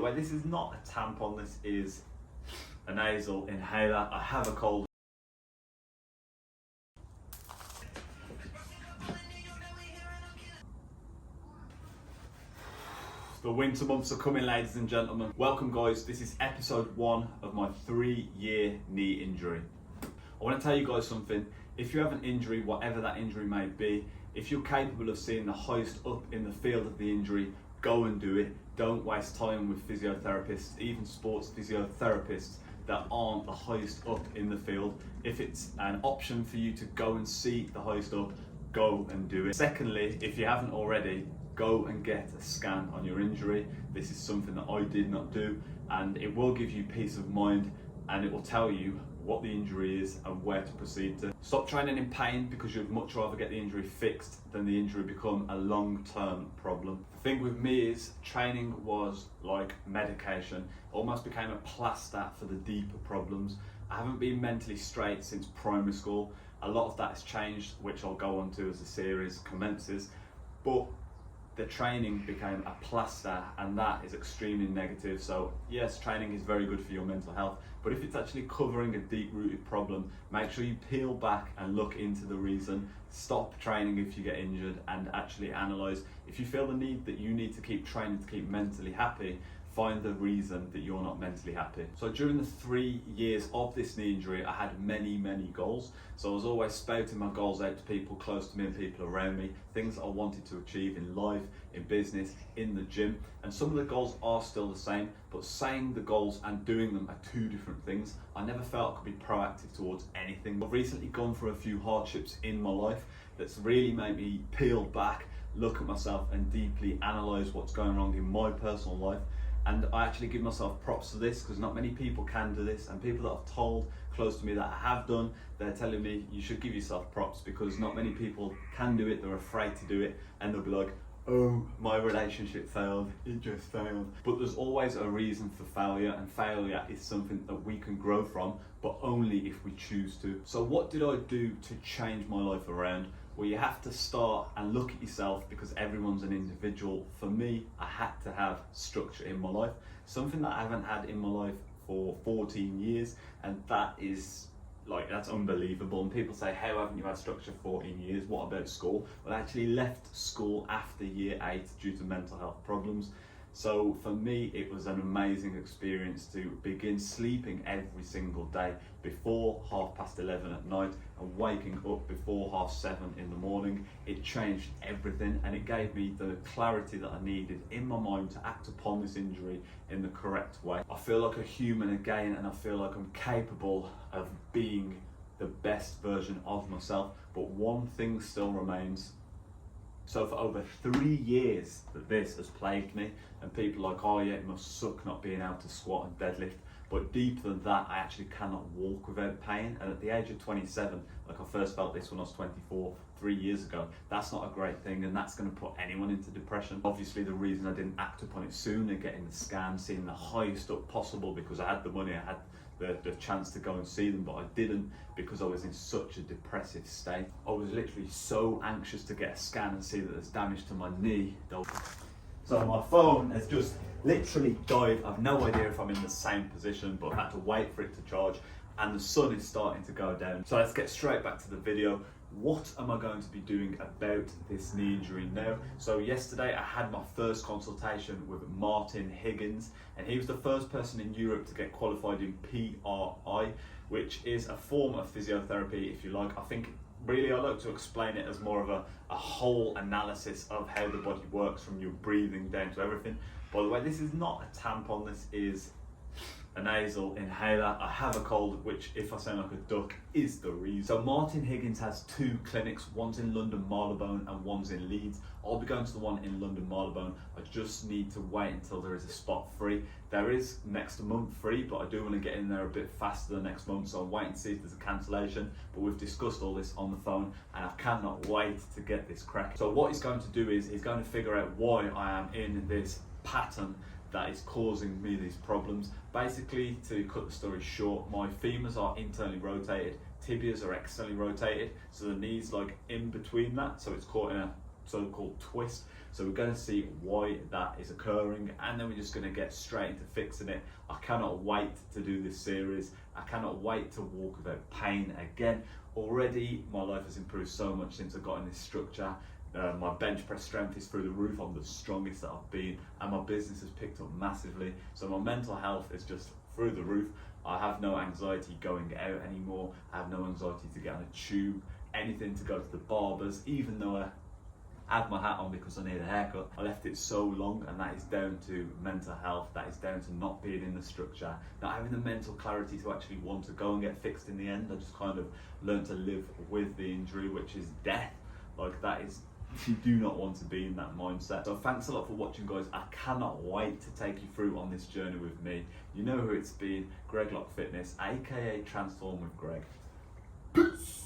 By the way, this is not a tampon, this is a nasal inhaler. I have a cold. The winter months are coming, ladies and gentlemen. Welcome guys, this is episode 1 of my 3-year knee injury. I want to tell you guys something. If you have an injury, whatever that injury may be, if you're capable of seeing the highest up in the field of the injury, go and do it. Don't waste time with physiotherapists, even sports physiotherapists that aren't the highest up in the field. If it's an option for you to go and see the highest up, go and do it. Secondly, if you haven't already, go and get a scan on your injury. This is something that I did not do, and it will give you peace of mind, and it will tell you what the injury is and where to proceed to. Stop training in pain, because you'd much rather get the injury fixed than the injury become a long-term problem. The thing with me is training was like medication. It almost became a plaster for the deeper problems. I haven't been mentally straight since primary school. A lot of that has changed, which I'll go on to as the series commences, but the training became a plaster, and that is extremely negative. So yes, training is very good for your mental health, but if it's actually covering a deep-rooted problem, make sure you peel back and look into the reason. Stop training if you get injured and actually analyze. If you feel the need that you need to keep training to keep mentally happy, find the reason that you're not mentally happy. So during the 3 years of this knee injury, I had many goals. So I was always spouting my goals out to people close to me and people around me, things I wanted to achieve in life, in business, in the gym. And some of the goals are still the same, but saying the goals and doing them are two different things. I never felt I could be proactive towards anything. I've recently gone through a few hardships in my life that's really made me peel back, look at myself and deeply analyze what's going wrong in my personal life. And I actually give myself props for this, because not many people can do this, and people that I've told close to me that I have done, they're telling me you should give yourself props, because not many people can do it. They're afraid to do it, and they'll be like, oh, my relationship failed, it just failed. But there's always a reason for failure, and failure is something that we can grow from, but only if we choose to. So what did I do to change my life around? Well, you have to start and look at yourself, because everyone's an individual. For me, I had to have structure in my life, something that I haven't had in my life for 14 years, and that is like, that's unbelievable. And people say, how haven't you had structure for 14 years? What about school? Well, I actually left school after year 8 due to mental health problems. So for me, it was an amazing experience to begin sleeping every single day before 11:30 at night and waking up before 7:30 in the morning. It changed everything, and it gave me the clarity that I needed in my mind to act upon this injury in the correct way. I feel like a human again, and I feel like I'm capable of being the best version of myself, but one thing still remains. So for over 3 years that this has plagued me, and people are like, oh yeah, it must suck not being able to squat and deadlift. But deeper than that, I actually cannot walk without pain. And at the age of 27, like I first felt this when I was 24, 3 years ago, that's not a great thing, and that's going to put anyone into depression. Obviously the reason I didn't act upon it sooner, getting the scan, seeing the highest up possible, because I had the money, I had the chance to go and see them, but I didn't, because I was in such a depressive state. I was literally so anxious to get a scan and see that there's damage to my knee. So my phone has just literally died. I've no idea if I'm in the same position, but I've had to wait for it to charge, and the sun is starting to go down. So let's get straight back to the video. What am I going to be doing about this knee injury now? So yesterday I had my first consultation with Martin Higgins, and he was the first person in Europe to get qualified in PRI, which is a form of physiotherapy, if you like. I think really I like to explain it as more of a whole analysis of how the body works, from your breathing down to everything. By the way, this is not a tampon, this is a nasal inhaler. I have a cold, which, if I sound like a duck, is the reason. So Martin Higgins has 2 clinics, one's in London Marylebone and one's in Leeds. I'll be going to the one in London Marylebone. I just need to wait until there is a spot free. There is next month free, but I do want to get in there a bit faster than next month, so I'm waiting to see if there's a cancellation. But we've discussed all this on the phone, and I cannot wait to get this crack. So what he's going to do is he's going to figure out why I am in this pattern that is causing me these problems. Basically, to cut the story short, my femurs are internally rotated, tibias are externally rotated, so the knee's like in between that, so it's caught in a so-called twist. So we're going to see why that is occurring, and then we're just going to get straight into fixing it. I cannot wait to do this series. I cannot wait to walk without pain again. Already my life has improved so much since I got in this structure. My bench press strength is through the roof. I'm the strongest that I've been, and my business has picked up massively. So my mental health is just through the roof. I have no anxiety going out anymore. I have no anxiety to get on a tube, anything, to go to the barbers, even though I had my hat on because I need a haircut. I left it so long, and that is down to mental health. That is down to not being in the structure, not having the mental clarity to actually want to go and get fixed in the end. I just kind of learned to live with the injury, which is death. Like, that is, you do not want to be in that mindset. So thanks a lot for watching, guys. I cannot wait to take you through on this journey with me. You know who it's been, Greg Lock Fitness, aka Transform with Greg. Peace.